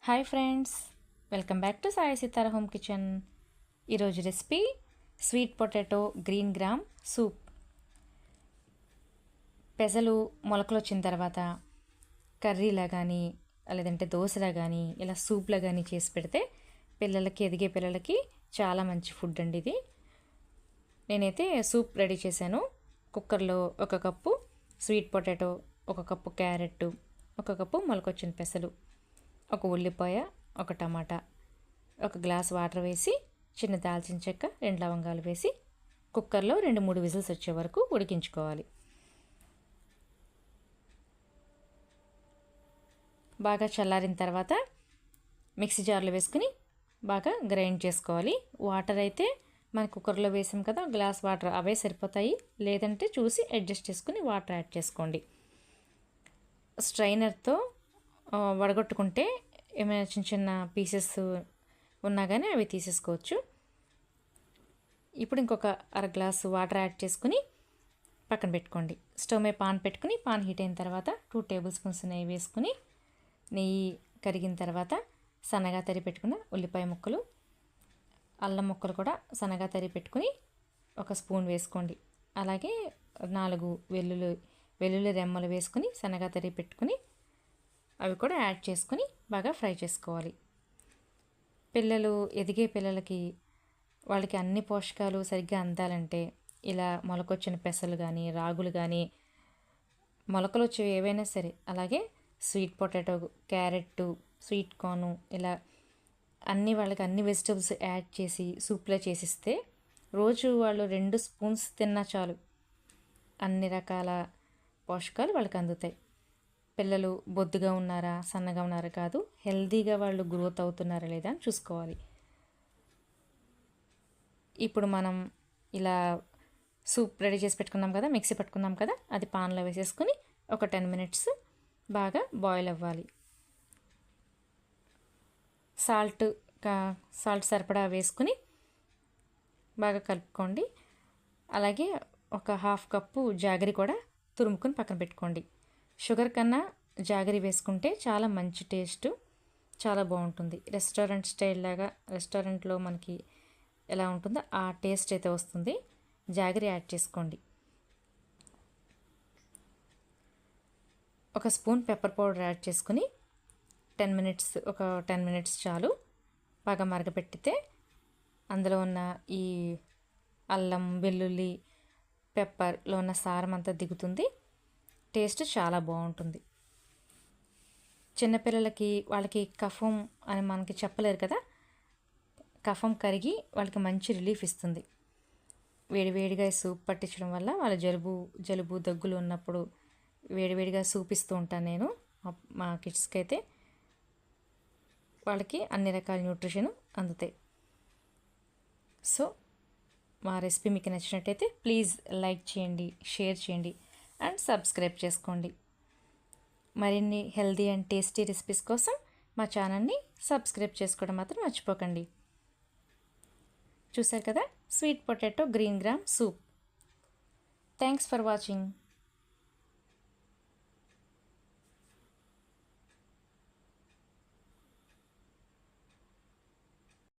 Hi friends, welcome back to Sai Sitara home kitchen. ఈరోజు recipe sweet potato green gram soup. పెసలు మొలకలు వచ్చిన తర్వాత కర్రీలా కానీ లేదంటే దోశలా కానీ ఇలా సూప్లా కానీ చేసి పెడితే పిల్లలకి, ఎదిగే పిల్లలకి చాలా మంచి ఫుడ్ అండి ఇది. నేనైతే సూప్ రెడీ చేశాను. కుక్కర్లో 1 cup sweet potato, 1 cup carrot, 1 cup మొలకొచ్చిన పెసలు, 1 ఉల్లిపాయ, 1 టమాటా, 1 గ్లాస్ వాటర్ వేసి, చిన్న దాల్చిన చెక్క, 2 లవంగాలు వేసి కుక్కర్లో 2-3 విజిల్స్ వచ్చే వరకు ఉడికించుకోవాలి. బాగా చల్లారిన తర్వాత మిక్సీ జార్లో వేసుకుని బాగా గ్రైండ్ చేసుకోవాలి. వాటర్ అయితే మన కుక్కర్లో వేసాం కదా, గ్లాస్ వాటర్ అవే సరిపోతాయి. లేదంటే చూసి అడ్జస్ట్ చేసుకుని వాటర్ యాడ్ చేసుకోండి. స్ట్రైనర్తో వడగొట్టుకుంటే ఏమైనా చిన్న చిన్న పీసెస్ ఉన్నా కానీ అవి తీసేసుకోవచ్చు. ఇప్పుడు ఇంకొక 1/2 గ్లాసు వాటర్ యాడ్ చేసుకుని పక్కన పెట్టుకోండి. స్టవ్ మీద పాన్ పెట్టుకుని, పాన్ హీట్ అయిన తర్వాత 2 టేబుల్ స్పూన్స్ నెయ్యి వేసుకుని, నెయ్యి కరిగిన తర్వాత సన్నగా తరిగి పెట్టుకున్న ఉల్లిపాయ ముక్కలు, అల్లం ముక్కలు కూడా సన్నగా తరిగి పెట్టుకుని 1 స్పూన్ వేసుకోండి. అలాగే 4 వెల్లుల్లి రెమ్మలు వేసుకుని సన్నగా తరిగి పెట్టుకుని అవి కూడా యాడ్ చేసుకుని బాగా ఫ్రై చేసుకోవాలి. పిల్లలు, ఎదిగే పిల్లలకి వాళ్ళకి అన్ని పోషకాలు సరిగ్గా అందాలంటే ఇలా మొలకొచ్చిన పెసలు కానీ, రాగులు కానీ, మొలకలు వచ్చేవి ఏవైనా సరే, అలాగే sweet potato, carrot, sweet corn, ఇలా వాళ్ళకి అన్ని వెజిటబుల్స్ యాడ్ చేసి సూప్లో చేసిస్తే రోజు వాళ్ళు 2 స్పూన్స్ తిన్నా చాలు, అన్ని రకాల పోషకాలు వాళ్ళకి అందుతాయి. పిల్లలు బొద్దుగా ఉన్నారా, సన్నగా ఉన్నారా కాదు, హెల్తీగా వాళ్ళు గ్రోత్ అవుతున్నారా లేదా అని చూసుకోవాలి. ఇప్పుడు మనం ఇలా సూప్ రెడీ చేసి పెట్టుకున్నాం కదా, మిక్సీ పట్టుకున్నాం కదా, అది పాన్లో వేసేసుకుని ఒక 10 మినిట్స్ బాగా బాయిల్ అవ్వాలి. సాల్ట్ సరిపడా వేసుకుని బాగా కలుపుకోండి. అలాగే ఒక 1/2 కప్పు జాగరి కూడా తురుముకొని పక్కన పెట్టుకోండి. షుగర్ కన్నా జాగరి వేసుకుంటే చాలా మంచి టేస్ట్, చాలా బాగుంటుంది. రెస్టారెంట్ స్టైల్ లాగా, రెస్టారెంట్లో మనకి ఎలా ఉంటుందో ఆ టేస్ట్ అయితే వస్తుంది. జాగరి యాడ్ చేసుకోండి. 1 స్పూన్ పెప్పర్ పౌడర్ యాడ్ చేసుకుని 10 మినిట్స్ చాలు బాగా మరగపెట్టితే అందులో ఉన్న ఈ అల్లం, వెల్లుల్లి, పెప్పర్లో ఉన్న సారం అంతా దిగుతుంది. టేస్ట్ చాలా బాగుంటుంది. చిన్నపిల్లలకి, వాళ్ళకి కఫం అని మనకి చెప్పలేరు కదా, కఫం కరిగి వాళ్ళకి మంచి రిలీఫ్ ఇస్తుంది. వేడివేడిగా సూప్ పట్టించడం వల్ల వాళ్ళ జలుబు దగ్గులు ఉన్నప్పుడు వేడివేడిగా సూప్ ఇస్తూ ఉంటాను నేను మా కిడ్స్కి. అయితే వాళ్ళకి అన్ని రకాల న్యూట్రిషన్ అందుతాయి. సో మా రెసిపీ మీకు నచ్చినట్టయితే ప్లీజ్ లైక్ చేయండి, షేర్ చేయండి అండ్ సబ్స్క్రైబ్ చేసుకోండి. మరిన్ని హెల్తీ అండ్ టేస్టీ రెసిపీస్ కోసం మా ఛానల్ని సబ్స్క్రైబ్ చేసుకోవడం మాత్రం మర్చిపోకండి. చూసారు కదా, sweet potato green gram soup. Thanks for watching.